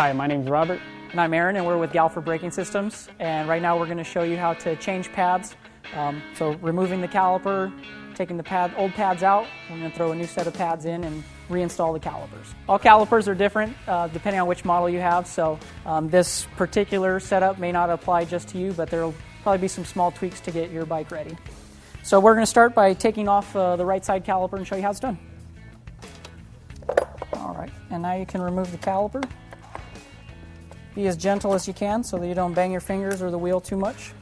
Hi, my name's Robert. And I'm Aaron, and we're with Galfer Braking Systems. And right now we're going to show you how to change pads. So removing the caliper, taking the old pads out, we're going to throw a new set of pads in and reinstall the calipers. All calipers are different depending on which model you have, so this particular setup may not apply just to you, but there will probably be some small tweaks to get your bike ready. So we're going to start by taking off the right side caliper and show you how it's done. All right, and now you can remove the caliper. Be as gentle as you can so that you don't bang your fingers or the wheel too much.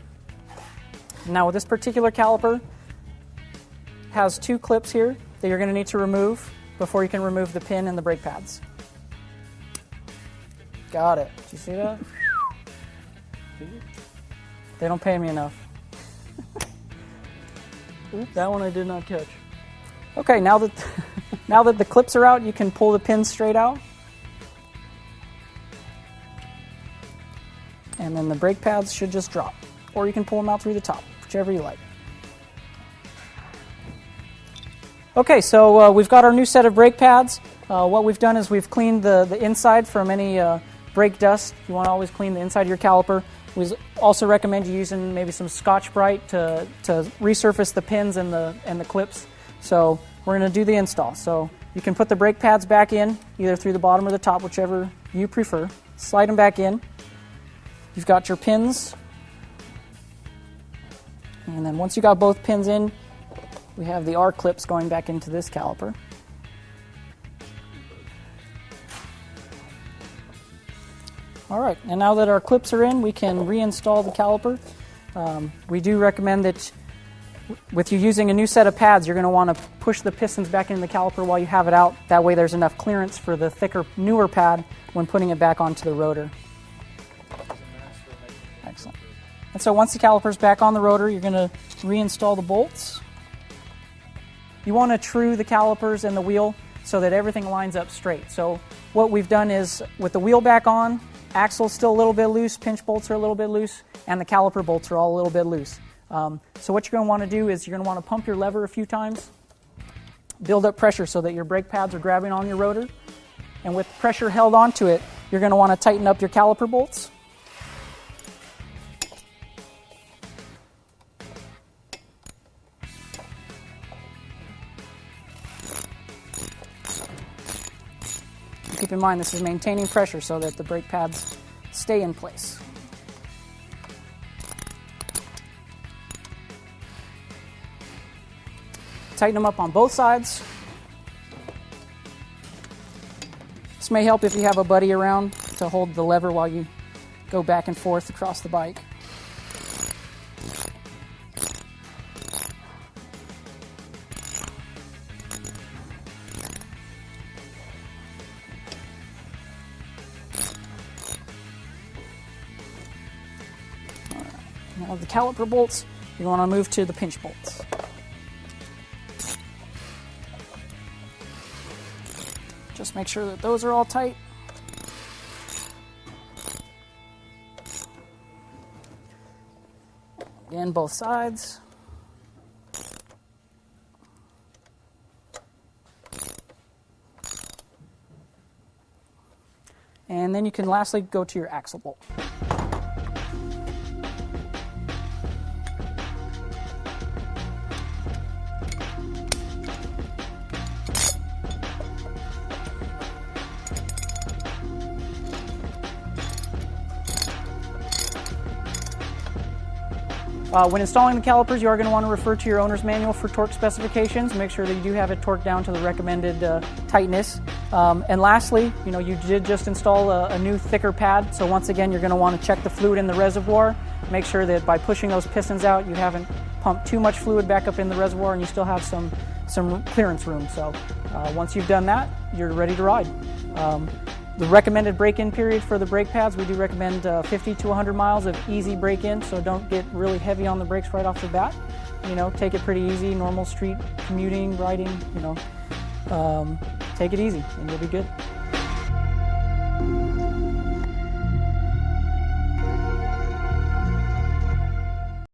Now with this particular caliper, it has two clips here that you're going to need to remove before you can remove the pin and the brake pads. Got it. Did you see that? They don't pay me enough. Oops, that one I did not catch. Okay, now that the clips are out, you can pull the pins straight out. And then the brake pads should just drop. Or you can pull them out through the top, whichever you like. Okay, so we've got our new set of brake pads. What we've done is we've cleaned the inside from any brake dust. You want to always clean the inside of your caliper. We also recommend you using maybe some Scotch-Brite to resurface the pins and the clips. So we're going to do the install. So you can put the brake pads back in, either through the bottom or the top, whichever you prefer. Slide them back in. You've got your pins. And then once you got both pins in, we have the R clips going back into this caliper. All right, and now that our clips are in, we can reinstall the caliper. We do recommend that with you using a new set of pads, you're going to want to push the pistons back into the caliper while you have it out. That way there's enough clearance for the thicker, newer pad when putting it back onto the rotor. Excellent. And so once the caliper's back on the rotor, you're going to reinstall the bolts. You want to true the calipers and the wheel so that everything lines up straight. So what we've done is, with the wheel back on, axle's still a little bit loose, pinch bolts are a little bit loose, and the caliper bolts are all a little bit loose. So what you're going to want to do is you're going to want to pump your lever a few times, build up pressure so that your brake pads are grabbing on your rotor, and with pressure held onto it, you're going to want to tighten up your caliper bolts. Keep in mind this is maintaining pressure so that the brake pads stay in place. Tighten them up on both sides. This may help if you have a buddy around to hold the lever while you go back and forth across the bike. Now the caliper bolts, you want to move to the pinch bolts. Just make sure that those are all tight. Again, both sides. And then you can lastly go to your axle bolt. When installing the calipers, you are going to want to refer to your owner's manual for torque specifications. Make sure that you do have it torqued down to the recommended tightness. And lastly, you did just install a new thicker pad, so once again you're going to want to check the fluid in the reservoir. Make sure that by pushing those pistons out, you haven't pumped too much fluid back up in the reservoir and you still have some clearance room. So once you've done that, you're ready to ride. The recommended break-in period for the brake pads, we do recommend 50 to 100 miles of easy break-in, so don't get really heavy on the brakes right off the bat. Take it pretty easy, normal street commuting, riding, take it easy and you'll be good.